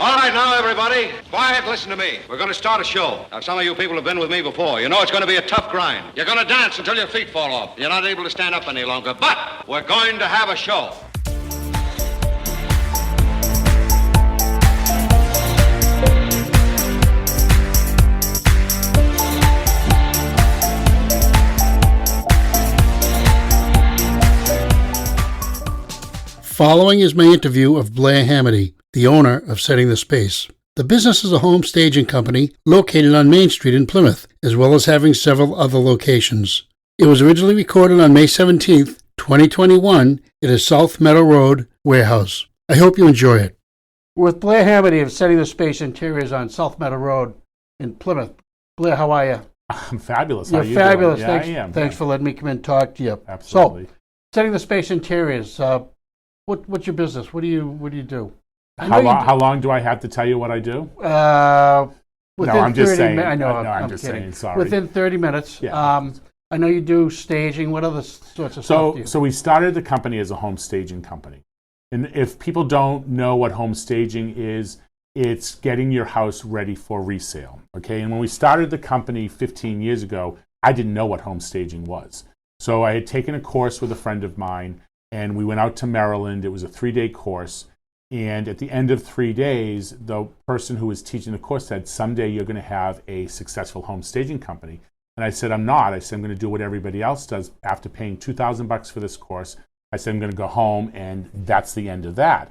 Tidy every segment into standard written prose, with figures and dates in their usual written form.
All right, now, everybody, quiet, listen to me. We're going to start a show. Now, some of you people have been with me before. You know it's going to be a tough grind. You're going to dance until your feet fall off. You're not able to stand up any longer. But we're going to have a show. Following is my interview of Blair Hamity, the owner of Setting the Space. The business is a home staging company located on Main Street in Plymouth, as well as having several other locations. It was originally recorded on May 17th, 2021 at a South Meadow Road warehouse. I hope you enjoy it. With Blair Hamity of Setting the Space Interiors on South Meadow Road in Plymouth. Blair, how are you? I'm fabulous. You're how are you fabulous. Doing? Thanks, Yeah, I am. Thanks for letting me come in and talk to you. Absolutely. So, Setting the Space Interiors, what's your business? What do you do? How long do I have to tell you what I do? Within I'm just 30 saying. minutes. I know, No, I'm just kidding. saying. Sorry. Within 30 minutes. Yeah. I know you do staging. What other sorts of stuff do you? So we started the company as a home staging company. And if people don't know what home staging is, it's getting your house ready for resale. Okay. And when we started the company 15 years ago, I didn't know what home staging was. So I had taken a course with a friend of mine, and we went out to Maryland. It was a 3-day course. And at the end of 3 days, the person who was teaching the course said, someday you're going to have a successful home staging company. And I said, I'm not. I said, I'm going to do what everybody else does. After paying $2,000 for this course, I said, I'm going to go home, and that's the end of that.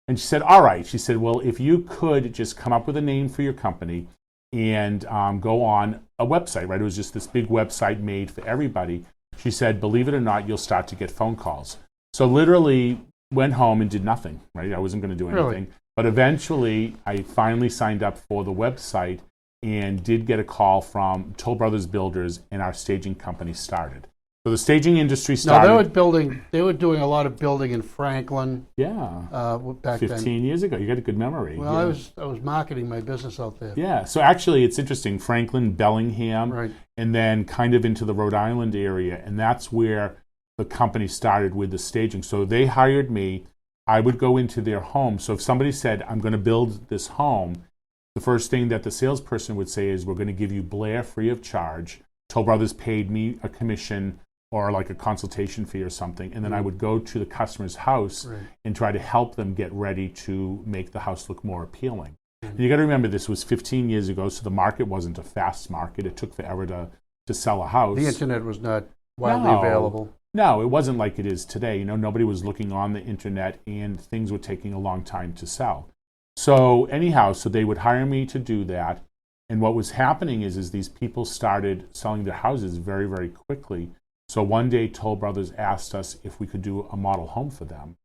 And she said, all right. She said, well, if you could just come up with a name for your company and go on a website, right? It was just this big website made for everybody. She said, believe it or not, you'll start to get phone calls. So literally went home and did nothing, right? I wasn't going to do anything. Really? But eventually, I finally signed up for the website and did get a call from Toll Brothers Builders, and our staging company started. So the staging industry started. No, they were doing a lot of building in Franklin. Yeah. Back 15 then. years ago. You got a good memory. Well, yeah. I was marketing my business out there. Yeah. So actually, it's interesting. Franklin, Bellingham, Right. and then kind of into the Rhode Island area, and that's where the company started with the staging. So they hired me. I would go into their home. So if somebody said, I'm going to build this home, the first thing that the salesperson would say is, we're going to give you Blair free of charge. Toll Brothers paid me a commission or like a consultation fee or something. And then I would go to the customer's house and try to help them get ready to make the house look more appealing. And you got to remember, this was 15 years ago, so the market wasn't a fast market. It took forever to sell a house. The internet was not widely available. No, it wasn't like it is today. You know, nobody was looking on the internet, and things were taking a long time to sell. So anyhow, so they would hire me to do that. And what was happening is these people started selling their houses very, very quickly. So one day, Toll Brothers asked us if we could do a model home for them.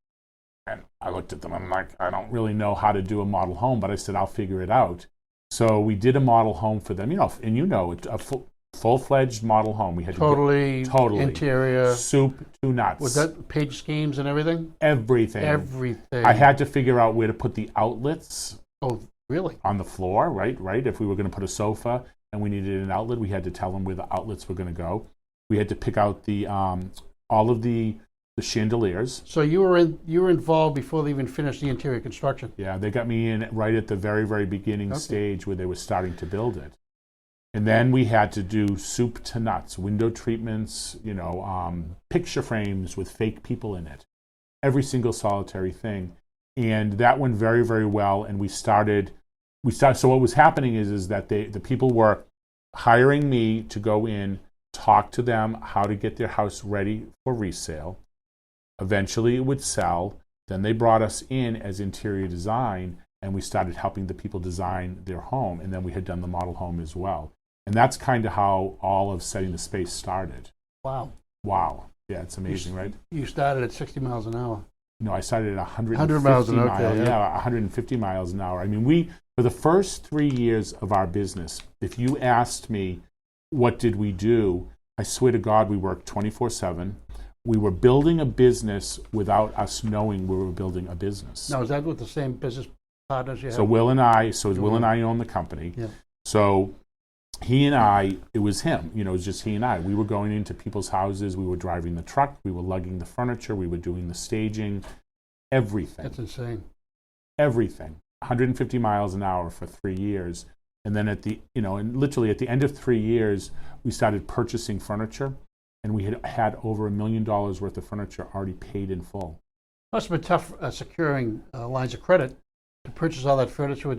And I looked at them, I'm like, I don't really know how to do a model home, but I said, I'll figure it out. So we did a model home for them, a full-fledged model home. We had Totally interior. Soup to nuts. Was that page schemes and everything? Everything. Everything. I had to figure out where to put the outlets. Oh, really? On the floor, right? If we were going to put a sofa and we needed an outlet, we had to tell them where the outlets were going to go. We had to pick out the all of the chandeliers. So you were involved before they even finished the interior construction. Yeah, they got me in right at the very, very beginning stage where they were starting to build it. And then we had to do soup to nuts, window treatments, picture frames with fake people in it, every single solitary thing. And that went very, very well. And we started. So what was happening is that the people were hiring me to go in, talk to them how to get their house ready for resale. Eventually it would sell. Then they brought us in as interior design, and we started helping the people design their home. And then we had done the model home as well. And that's kind of how all of Setting the Space started. Wow. Yeah, it's amazing, right? You started at 60 miles an hour. No, I started at 100 miles an hour. Yeah, 150 miles an hour. I mean, for the first 3 years of our business, if you asked me, what did we do? I swear to God, we worked 24/7. We were building a business without us knowing we were building a business. Now, is that with the same business partners you have? So Will and I own the company. Yeah. So he and I, it was him, it was just he and I. We were going into people's houses. We were driving the truck. We were lugging the furniture. We were doing the staging, everything. That's insane. Everything. 150 miles an hour for 3 years. And then and literally at the end of 3 years, we started purchasing furniture, and we had over $1 million worth of furniture already paid in full. Must have been tough securing lines of credit to purchase all that furniture.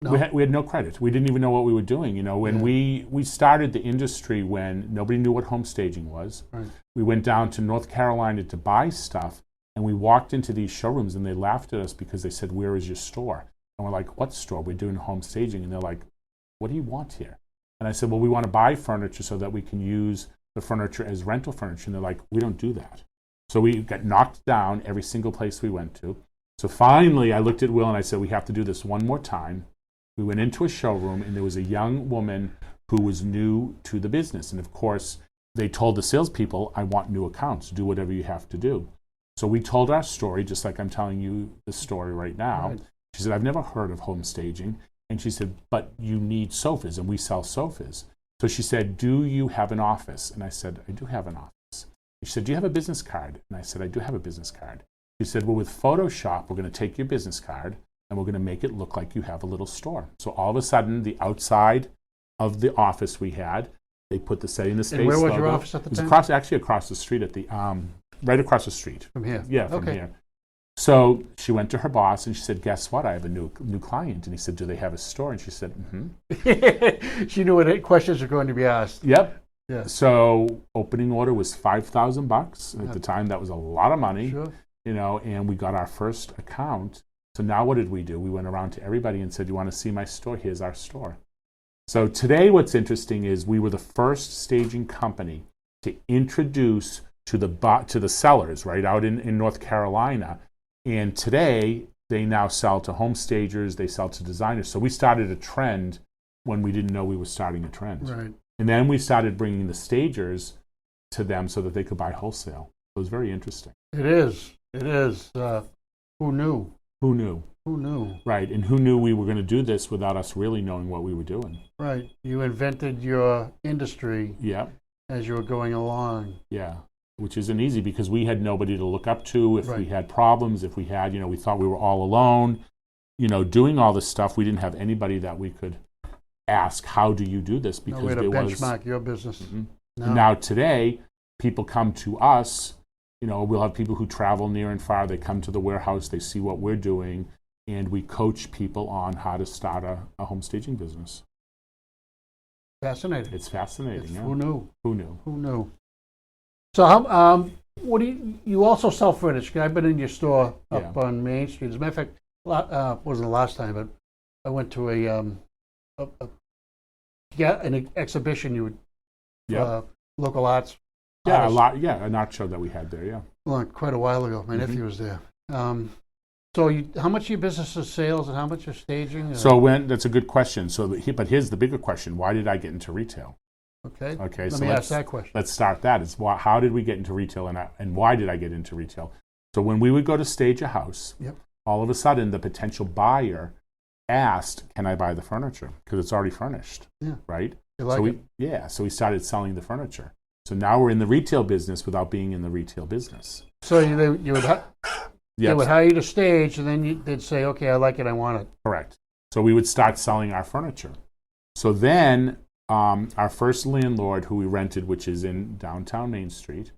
No? We had no credit. We didn't even know what we were doing. When we started the industry when nobody knew what home staging was. Right. We went down to North Carolina to buy stuff, and we walked into these showrooms, and they laughed at us because they said, "Where is your store?" And we're like, "What store? We're doing home staging." And they're like, "What do you want here?" And I said, "Well, we want to buy furniture so that we can use the furniture as rental furniture." And they're like, "We don't do that." So we got knocked down every single place we went to. So finally, I looked at Will and I said, "We have to do this one more time." We went into a showroom, and there was a young woman who was new to the business. And of course, they told the salespeople, "I want new accounts. Do whatever you have to do." So we told our story, just like I'm telling you the story right now. Right. She said, "I've never heard of home staging." And she said, "But you need sofas, and we sell sofas." So she said, "Do you have an office?" And I said, "I do have an office." She said, "Do you have a business card?" And I said, "I do have a business card." She said, "Well, with Photoshop, we're going to take your business card, and we're going to make it look like you have a little store." So all of a sudden, the outside of the office we had, they put the Setting the Space And where was logo. your office at the time? It was actually across the street at the, right across the street. From here? Yeah, from Okay. here. So she went to her boss and she said, "Guess what? I have a new client." And he said, "Do they have a store?" And she said, "Mm-hmm." She knew what questions were going to be asked. Yep. Yeah. So opening order was $5,000 at the time. That was a lot of money, Sure. and we got our first account. So now what did we do? We went around to everybody and said, "You want to see my store? Here's our store." So today what's interesting is we were the first staging company to introduce to the sellers right out in North Carolina. And today they now sell to home stagers, they sell to designers. So we started a trend when we didn't know we were starting a trend. Right. And then we started bringing the stagers to them so that they could buy wholesale. It was very interesting. It is. It is. Who knew? Who knew? Who knew? Right. And who knew we were going to do this without us really knowing what we were doing? Right. You invented your industry Yeah. as you were going along. Yeah. Which isn't easy because we had nobody to look up to if we Right. had problems, if we had, we thought we were all alone, doing all this stuff. We didn't have anybody that we could ask, "How do you do this?" Because No way to there was benchmark your business. Mhm. No. And now today, people come to us. We'll have people who travel near and far. They come to the warehouse. They see what we're doing, and we coach people on how to start a home staging business. Fascinating. It's fascinating. Yeah. Who knew? Who knew? Who knew? So, how, what do you also sell furniture? 'Cause I've been in your store up Yeah. on Main Street. As a matter of fact, wasn't the last time, but I went to an exhibition. You would Yeah. local arts. Yeah, a artists. lot. Yeah, an art show that we had there. Yeah. Well, quite a while ago. My nephew was there. So, how much of your business is sales, and how much is staging? So that's a good question. But here's the bigger question: why did I get into retail? Okay. Okay, Let so me ask that question. Let's start that. How did we get into retail, and why did I get into retail? So when we would go to stage a house, Yep. all of a sudden the potential buyer asked, "Can I buy the furniture?" Because it's already furnished, Yeah. right? You like it? So we started selling the furniture. So now we're in the retail business without being in the retail business. So you would they Yes, would hire you to stage, and then they'd say, "Okay, I like it, I want it." correct. So we would start selling our furniture. So then our first landlord who we rented, which is in downtown Main Street,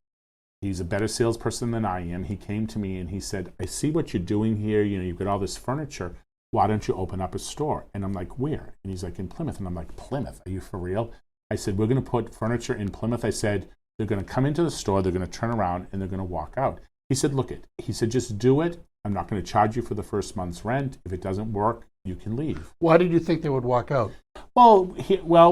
he's a better salesperson than I am. He came to me and he said, "I see what you're doing here. You've got all this furniture. Why don't you open up a store?" And I'm like, "Where?" And he's like, "In Plymouth." And I'm like, "Plymouth? Are you for real?" I said, "We're going to put furniture in Plymouth." I said, "They're going to come into the store, they're going to turn around, and they're going to walk out." He said, he said, "Just do it. I'm not going to charge you for the first month's rent. If it doesn't work, you can leave." Why did you think they would walk out? Well,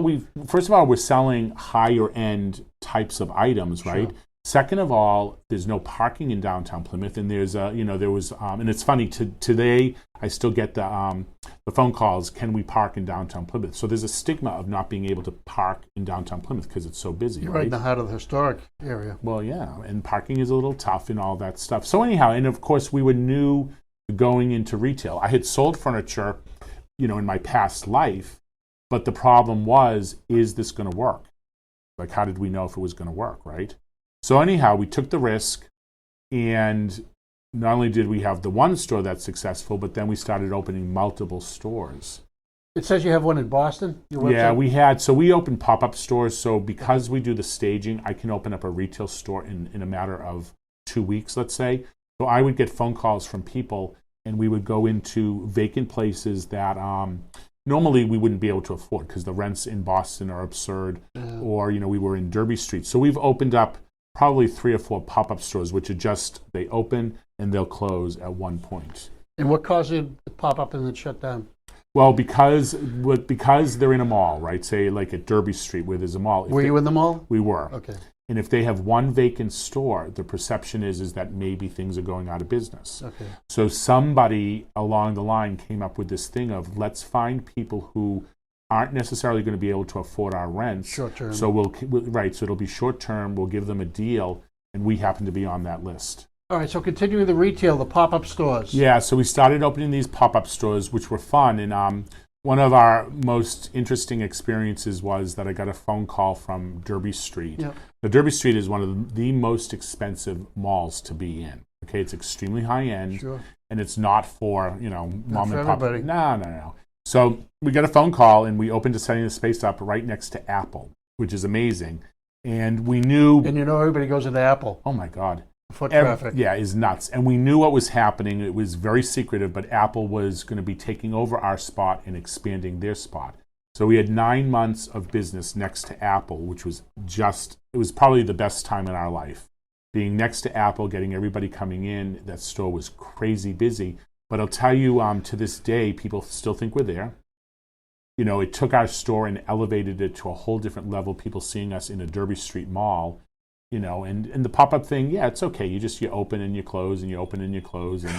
we first of all, we're selling higher end types of items, right? Sure. Second of all, there's no parking in downtown Plymouth, and there's there was, and it's funny. Today, I still get the phone calls. Can we park in downtown Plymouth? So there's a stigma of not being able to park in downtown Plymouth because it's so busy, You're right? right in the heart of the historic area. Well, yeah, and parking is a little tough and all that stuff. So anyhow, and of course, we were new going into retail. I had sold furniture, in my past life, but the problem was, is this going to work? Like, how did we know if it was going to work, right? So anyhow, we took the risk, and not only did we have the one store that's successful, but then we started opening multiple stores. It says you have one in Boston? Your Yeah, website? we opened pop-up stores. So because we do the staging, I can open up a retail store in a matter of 2 weeks, let's say. So I would get phone calls from people, and we would go into vacant places that normally we wouldn't be able to afford because the rents in Boston are absurd. Or, we were in Derby Street. So we've opened up probably 3 or 4 pop-up stores, which are they open and they'll close at one point. And what caused you to pop up and then shut down? Well, because they're in a mall, right? Say like at Derby Street where there's a mall. Were you in the mall? We were. Okay. And if they have one vacant store, the perception is that maybe things are going out of business. Okay. So somebody along the line came up with this thing of let's find people who aren't necessarily going to be able to afford our rents. Short term. So so it'll be short term. We'll give them a deal, and we happen to be on that list. All right, so continuing the retail, the pop-up stores. Yeah, so we started opening these pop-up stores, which were fun. And one of our most interesting experiences was that I got a phone call from Derby Street. Yep. Now, Derby Street is one of the most expensive malls to be in. Okay, it's extremely high-end, Sure. and it's not for, mom for and pop. everybody. No. So we got a phone call, and we opened to setting the space up right next to Apple, which is amazing. And we knew... And everybody goes into Apple. Oh, my God. Foot traffic. Yeah, is nuts. And we knew what was happening. It was very secretive, but Apple was going to be taking over our spot and expanding their spot. So we had 9 months of business next to Apple, which was it was probably the best time in our life. Being next to Apple, getting everybody coming in, that store was crazy busy. But I'll tell you, to this day, people still think we're there. It took our store and elevated it to a whole different level, people seeing us in a Derby Street mall. And the pop-up thing, yeah, it's okay. You open and you close and you open and you close and,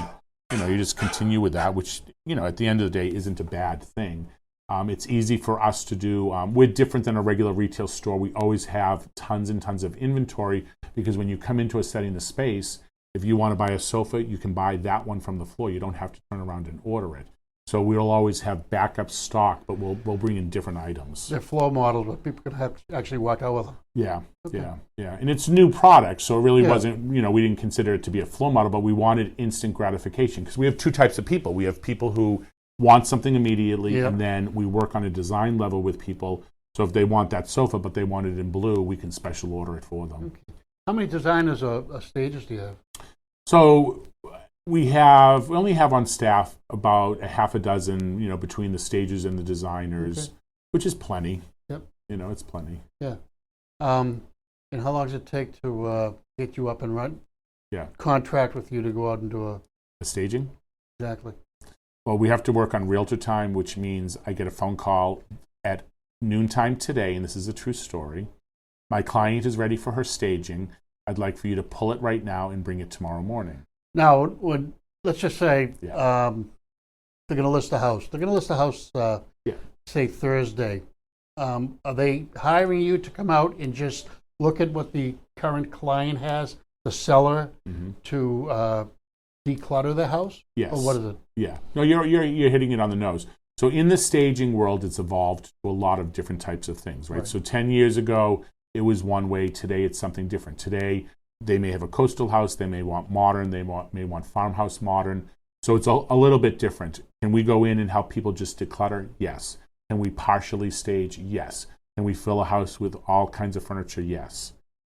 you just continue with that, which, at the end of the day isn't a bad thing. It's easy for us to do. We're different than a regular retail store. We always have tons and tons of inventory because when you come into a setting the space, if you want to buy a sofa, you can buy that one from the floor. You don't have to turn around and order it. So we'll always have backup stock, but we'll bring in different items. They're floor models, but people can actually walk out with them. Yeah, Okay. yeah. And it's new product, so it really wasn't, we didn't consider it to be a floor model, but we wanted instant gratification because we have 2 types of people. We have people who want something immediately, and then we work on a design level with people. So if they want that sofa, but they want it in blue, we can special order it for them. Okay. How many designers or stages do you have? So we only have on staff about a half a dozen, between the stages and the designers, which is plenty. Yep. It's plenty. Yeah. And how long does it take to get you up and run? Yeah. Contract with you to go out and do The staging? Exactly. Well, we have to work on realtor time, which means I get a phone call at noontime today, and this is a true story. My client is ready for her staging. I'd like for you to pull it right now and bring it tomorrow morning. Now, let's just say Yeah. they're going to list a house. They're going to list a house, say Thursday. Are they hiring you to come out and just look at what the current client has, the seller, to declutter the house? Yes. Or what is it? Yeah. No, you're hitting it on the nose. So in the staging world, it's evolved to a lot of different types of things, right? So 10 years ago, it was one way. Today, it's something different. Today, they may have a coastal house. They may want modern. They may want farmhouse modern. So it's a little bit different. Can we go in and help people just declutter? Yes. Can we partially stage? Yes. Can we fill a house with all kinds of furniture? Yes.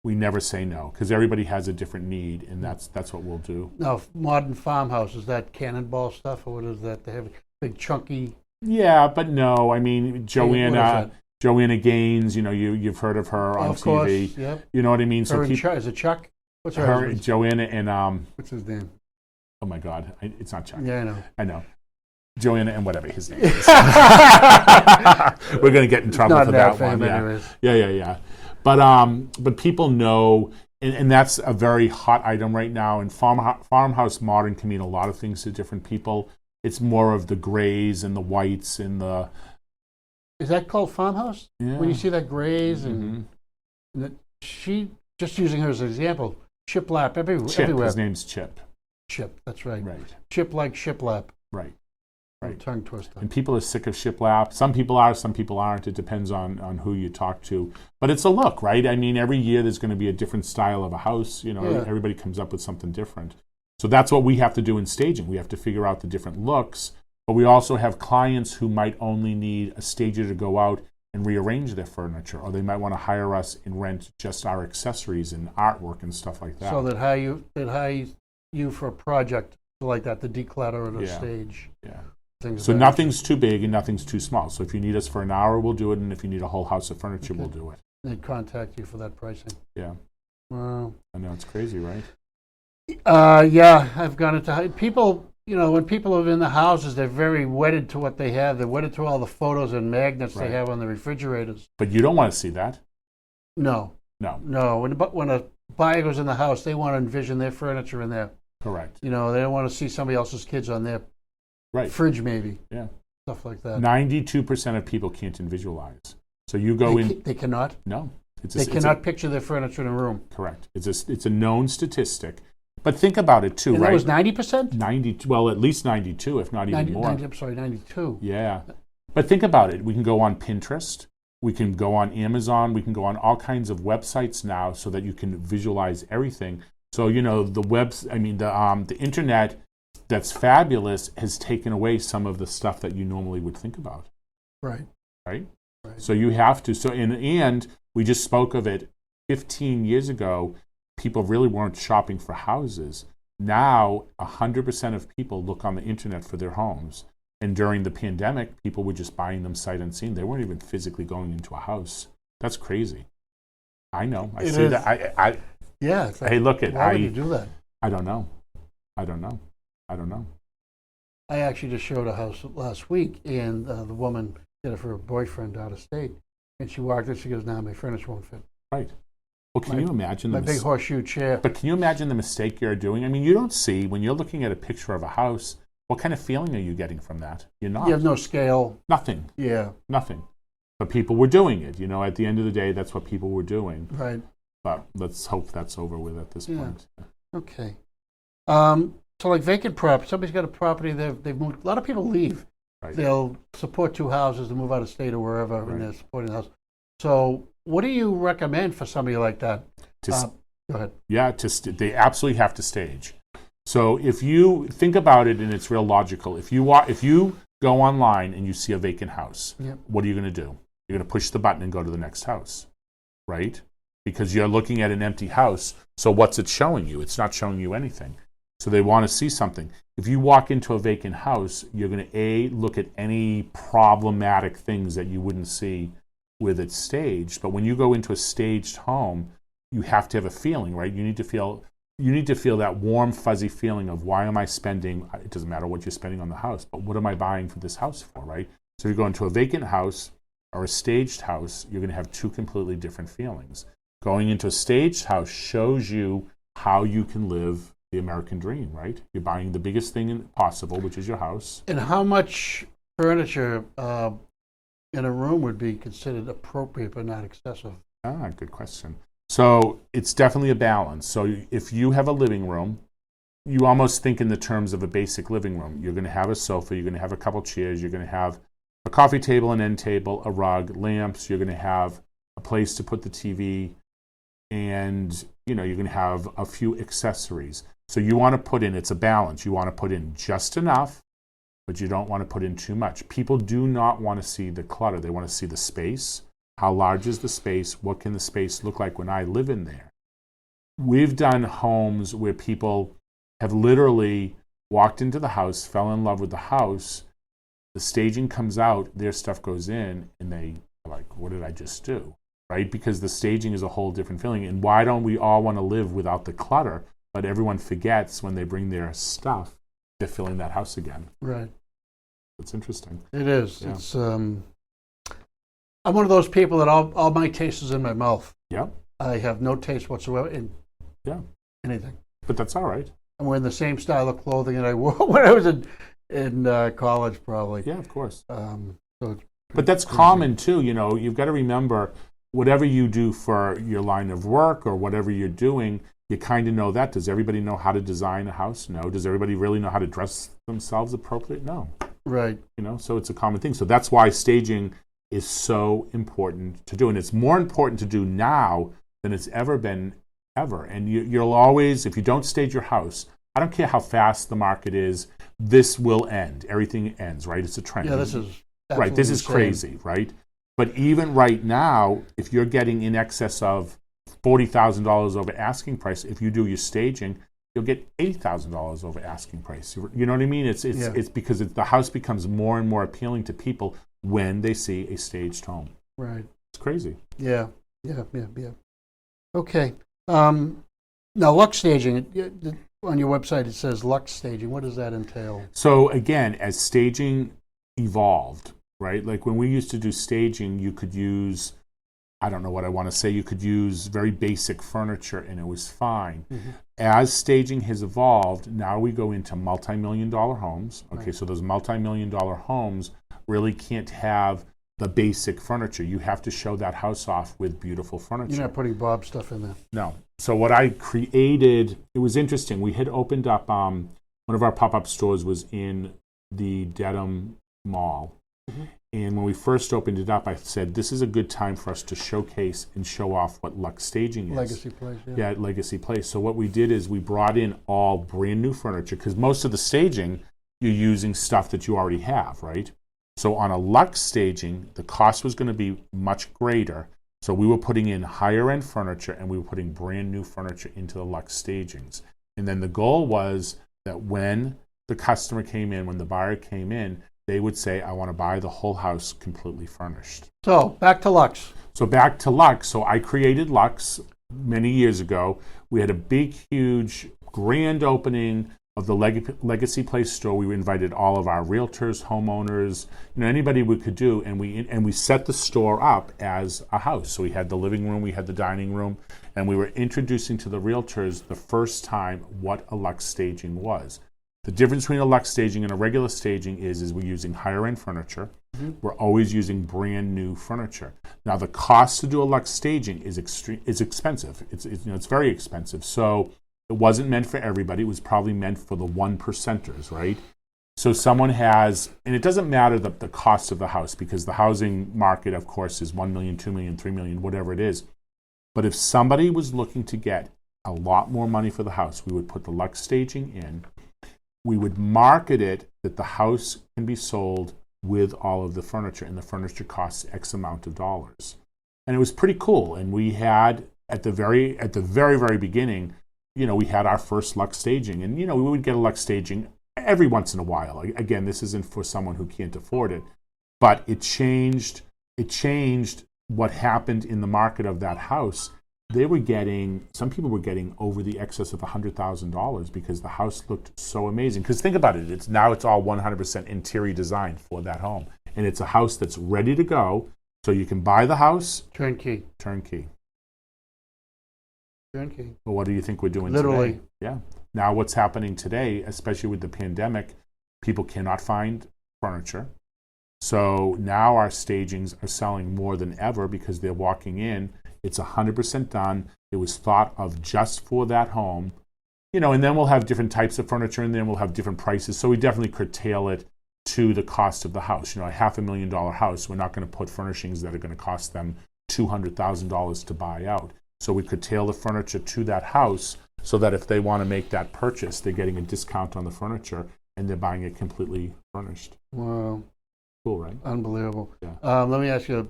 We never say no because everybody has a different need, and that's what we'll do. Now, modern farmhouse, is that cannonball stuff, or what is that? They have big chunky... Yeah, but no. I mean, Joanna Gaines, you've heard of her on of course, TV. Yep. You know what I mean? Her is it Chuck? What's her husband's? Joanna and What's his name? oh my God, it's not Chuck. Yeah, I know. Joanna and whatever his name is. We're gonna get in trouble for that one. Yeah. But people know, and that's a very hot item right now. And farmhouse modern can mean a lot of things to different people. It's more of the grays and the whites and the. Is that called farmhouse? Yeah. When you see that grays and she, just using her as an example, shiplap everywhere. His name's Chip. Chip, that's right. Right. Chip like shiplap. Right. Tongue twister. And people are sick of shiplap. Some people are, some people aren't. It depends on who you talk to. But it's a look, right? I mean, every year there's going to be a different style of a house. Everybody comes up with something different. So that's what we have to do in staging. We have to figure out the different looks, but we also have clients who might only need a stager to go out and rearrange their furniture, or they might want to hire us and rent just our accessories and artwork and stuff like that. So that hire you for a project like that, the declutter or the Yeah. stage. Yeah. Things So of that nothing's too big and nothing's too small. So if you need us for an hour, we'll do it, and if you need a whole house of furniture, Okay. we'll do it. nature. They'd contact you for that pricing. Yeah. Wow. I know, it's crazy, right? Yeah, I've gone into people. When people are in the houses, they're very wedded to what they have. They're wedded to all the photos and magnets Right. they have on the refrigerators. But you don't want to see that. No. No. When a buyer goes in the house, they want to envision their furniture in there. Correct. They don't want to see somebody else's kids on their Right. fridge, maybe. Yeah. Stuff like that. 92% of people can't visualize. So you go in. They cannot. No. They cannot picture their furniture in a room. Correct. It's a known statistic. But think about it too, And right? that was 90%? 90, well, at least 92, if not even more. 92. Yeah. But think about it. We can go on Pinterest. We can go on Amazon. We can go on all kinds of websites now so that you can visualize everything. So, the internet that's fabulous has taken away some of the stuff that you normally would think about. Right. Right? So you have to. So, and we just spoke of it 15 years ago. People really weren't shopping for houses. Now, 100% of people look on the internet for their homes. And during the pandemic, people were just buying them sight unseen. They weren't even physically going into a house. That's crazy. I know. I see that. Yeah. It's like, Hey, look, why would you do that? I don't know. I actually just showed a house last week, and the woman did it for her boyfriend out of state. And she walked in, she goes, "Nah, my furniture won't fit." Right. Well, can you imagine my big horseshoe chair? But can you imagine the mistake you're doing? I mean, you don't see, when you're looking at a picture of a house, what kind of feeling are you getting from that? You're not. You have no scale. Nothing. Yeah. Nothing. But people were doing it. At the end of the day, that's what people were doing. Right. But let's hope that's over with at this point. Okay. So like vacant property, somebody's got a property, they've moved. A lot of people leave. Right. They'll support two houses to move out of state or wherever, Right. and they're supporting the house. So what do you recommend for somebody like that? Go ahead. Yeah, they absolutely have to stage. So if you think about it, and it's real logical, if you go online and you see a vacant house, Yep. what are you going to do? You're going to push the button and go to the next house, right? Because you're looking at an empty house. So what's it showing you? It's not showing you anything. So they want to see something. If you walk into a vacant house, you're going to look at any problematic things that you wouldn't see with it staged. But when you go into a staged home, you have to have a feeling, right? You need to feel that warm, fuzzy feeling of, why am I spending, it doesn't matter what you're spending on the house, but what am I buying for this house for, right? So you go into a vacant house or a staged house, you're going to have two completely different feelings. Going into a staged house shows you how you can live the American dream, right? You're buying the biggest thing possible, which is your house. And how much furniture in a room would be considered appropriate but not excessive? Good question. So it's definitely a balance. So if you have a living room, you almost think in the terms of a basic living room. You're going to have a sofa, you're going to have a couple chairs, you're going to have a coffee table, an end table, a rug, lamps, you're going to have a place to put the TV, and you're going to have a few accessories. So you want to put in, it's a balance. You want to put in just enough, but you don't want to put in too much. People do not want to see the clutter. They want to see the space. How large is the space? What can the space look like when I live in there? We've done homes where people have literally walked into the house, fell in love with the house, the staging comes out, their stuff goes in, and they are like, what did I just do? Right? Because the staging is a whole different feeling. And why don't we all want to live without the clutter? But everyone forgets when they bring their stuff, they're filling that house again. Right. It's interesting. It is. Yeah. It's I'm one of those people that all my taste is in my mouth. Yep. I have no taste whatsoever in anything. But that's all right. I'm wearing the same style of clothing that I wore when I was in college, probably. Yeah, of course. But that's common too. You've got to remember, whatever you do for your line of work or whatever you're doing, you kind of know that. Does everybody know how to design a house? No. Does everybody really know how to dress themselves appropriate? No. Right. So it's a common thing. So that's why staging is so important to do. And it's more important to do now than it's ever been, ever. And you'll always, if you don't stage your house, I don't care how fast the market is, this will end. Everything ends, right? It's a trend. Yeah, this is right. This is insane. crazy, right? But even right now, if you're getting in excess of $40,000 over asking price, if you do your staging, you'll get $80,000 over asking price. You know what I mean? It's because the house becomes more and more appealing to people when they see a staged home. Right. It's crazy. Yeah. Okay. Now, Lux staging, on your website it says Lux staging. What does that entail? So again, as staging evolved, right? Like when we used to do staging, you could use, I don't know what I want to say, you could use very basic furniture and it was fine. Mm-hmm. As staging has evolved, now we go into multi-million-dollar homes. Okay, right. So those multi-million-dollar homes really can't have the basic furniture. You have to show that house off with beautiful furniture. You're not putting Bob stuff in there. No. So what I created, it was interesting. We had opened up, one of our pop-up stores was in the Dedham Mall. Mm-hmm. And when we first opened it up, I said, this is a good time for us to showcase and show off what Lux Staging is. Legacy Place, yeah. Yeah, Legacy Place. So what we did is we brought in all brand new furniture, because most of the staging, you're using stuff that you already have, right? So on a Lux Staging, the cost was going to be much greater. So we were putting in higher end furniture and we were putting brand new furniture into the Lux Stagings. And then the goal was that when the customer came in, when the buyer came in, they would say, I want to buy the whole house completely furnished. So back to Lux. So I created Lux many years ago. We had a big, huge, grand opening of the Legacy Place store. We invited all of our realtors, homeowners, anybody we could do, and we set the store up as a house. So we had the living room, we had the dining room, and we were introducing to the realtors the first time what a Lux Staging was. The difference between a Lux Staging and a regular staging is we're using higher end furniture. Mm-hmm. We're always using brand new furniture. Now the cost to do a Lux Staging is expensive. It's very expensive. So it wasn't meant for everybody. It was probably meant for the 1%ers, right? So someone has, and it doesn't matter the cost of the house, because the housing market, of course, is 1 million, 2 million, 3 million, whatever it is. But if somebody was looking to get a lot more money for the house, we would put the Lux Staging in. We would market it that the house can be sold with all of the furniture, and the furniture costs X amount of dollars. And it was pretty cool. And we had, at the very, very beginning, we had our first Lux Staging. And, we would get a Lux Staging every once in a while. Again, this isn't for someone who can't afford it. But it changed what happened in the market of that house. Some people were getting over the excess of $100,000 because the house looked so amazing. Because think about it, it's all 100% interior design for that home. And it's a house that's ready to go, so you can buy the house. Turnkey. Well, what do you think we're doing Literally. Today? Yeah. Now what's happening today, especially with the pandemic, people cannot find furniture. So now our stagings are selling more than ever because they're walking in. It's 100% done. It was thought of just for that home. And then we'll have different types of furniture, and then we'll have different prices. So we definitely curtail it to the cost of the house. A $500,000 house, we're not going to put furnishings that are going to cost them $200,000 to buy out. So we curtail the furniture to that house so that if they want to make that purchase, they're getting a discount on the furniture and they're buying it completely furnished. Wow. Cool, right? Unbelievable. Yeah. Let me ask you,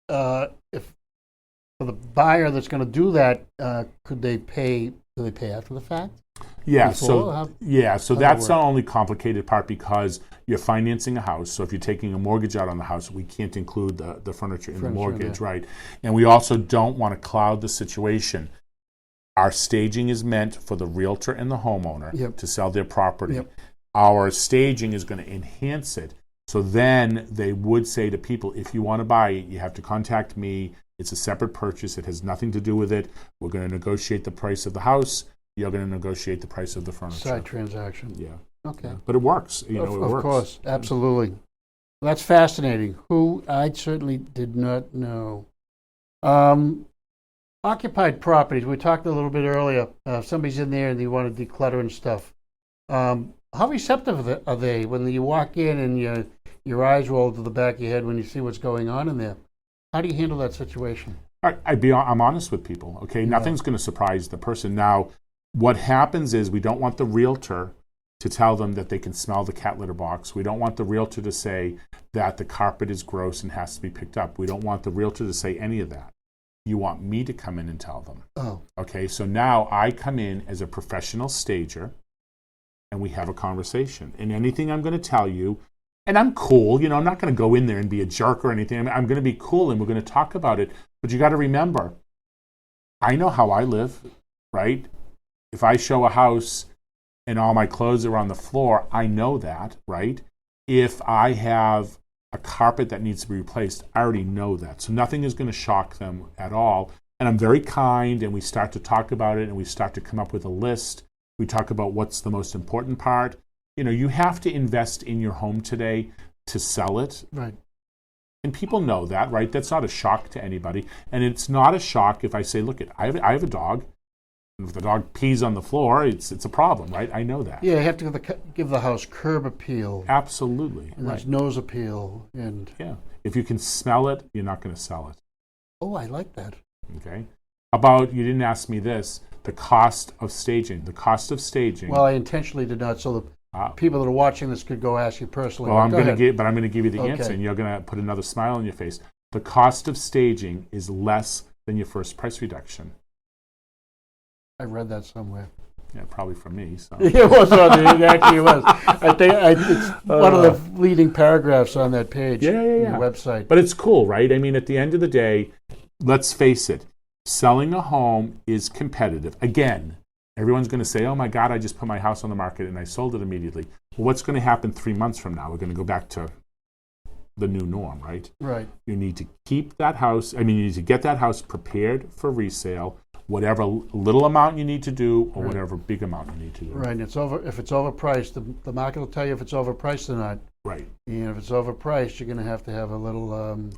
if for the buyer that's going to do that, do they pay after the fact? Yeah, Before? So that's the only complicated part, because you're financing a house. So if you're taking a mortgage out on the house, we can't include the furniture in the mortgage, right? And we also don't want to cloud the situation. Our staging is meant for the realtor and the homeowner to sell their property. Yep. Our staging is going to enhance it. So then they would say to people, if you want to buy it, you have to contact me. It's a separate purchase. It has nothing to do with it. We're going to negotiate the price of the house. You're going to negotiate the price of the furniture. Side transaction. Yeah. Okay. Yeah. But it works. It works. Of course. Absolutely. Well, that's fascinating. I certainly did not know. Occupied properties. We talked a little bit earlier. If somebody's in there and they want to declutter and stuff. How receptive are they when you walk in and your eyes roll to the back of your head when you see what's going on in there? How do you handle that situation? I'm honest with people. Okay, nothing's going to surprise the person. Now, What happens is we don't want the realtor to tell them that they can smell the cat litter box. We don't want the realtor to say that the carpet is gross and has to be picked up. We don't want the realtor to say any of that. You want me to come in and tell them. Oh. Okay, so now I come in as a professional stager and we have a conversation. And anything I'm going to tell you, and I'm cool, I'm not going to go in there and be a jerk or anything. I'm going to be cool and we're going to talk about it. But you got to remember, I know how I live, right? If I show a house and all my clothes are on the floor, I know that, right? If I have a carpet that needs to be replaced, I already know that. So nothing is going to shock them at all. And I'm very kind, and we start to talk about it, and we start to come up with a list. We talk about what's the most important part. You have to invest in your home today to sell it. Right. And people know that, right? That's not a shock to anybody. And it's not a shock if I say, look, I have a dog. If the dog pees on the floor, it's a problem, right? I know that. Yeah, you have to give the house curb appeal. Absolutely. And right. there's nose appeal. And yeah, if you can smell it, you're not going to sell it. Oh, I like that. Okay. How about, you didn't ask me this, the cost of staging. The cost of staging. Well, I intentionally did not, so the people that are watching this could go ask you personally. Well, I'm going to give you the Okay. answer, and you're going to put another smile on your face. The cost of staging is less than your first price reduction. I read that somewhere. Yeah, probably from me. So. It was on the, actually it was. I think it's one of the leading paragraphs on that page. Yeah. On the website. But it's cool, right? I mean, at the end of the day, let's face it, selling a home is competitive. Again, everyone's going to say, oh my God, I just put my house on the market and I sold it immediately. Well, what's going to happen 3 months from now? We're going to go back to the new norm, right? Right. You need to keep that house, you need to get that house prepared for resale, whatever little amount you need to do or whatever big amount you need to do. Right, and if it's overpriced, the market will tell you if it's overpriced or not. Right. And if it's overpriced, you're going to have a little...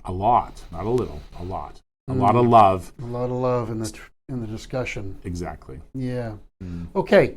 a lot, not a little, a lot. A lot of love. A lot of love in the discussion. Exactly. Yeah. Okay.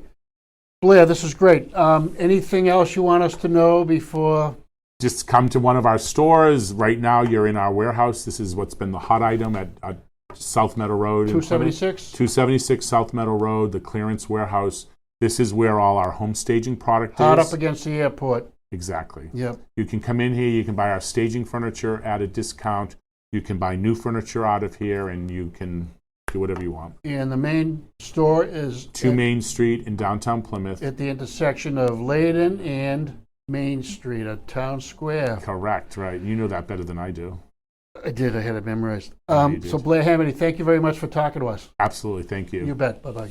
Blair, this is great. Anything else you want us to know before... Just come to one of our stores. Right now, you're in our warehouse. This is what's been the hot item at South Meadow Road. 276? 276 South Meadow Road, the clearance warehouse. This is where all our home staging product Hot is. up against the airport. Exactly. Yep. You can come in here. You can buy our staging furniture at a discount. You can buy new furniture out of here, and you can do whatever you want. And the main store is... 2 Main Street in downtown Plymouth. At the intersection of Leyden and Main Street at Town Square. Correct, right. You know that better than I do. I did. I had it memorized. You did. So Blair Hamity, thank you very much for talking to us. Absolutely. Thank you. You bet. Bye-bye.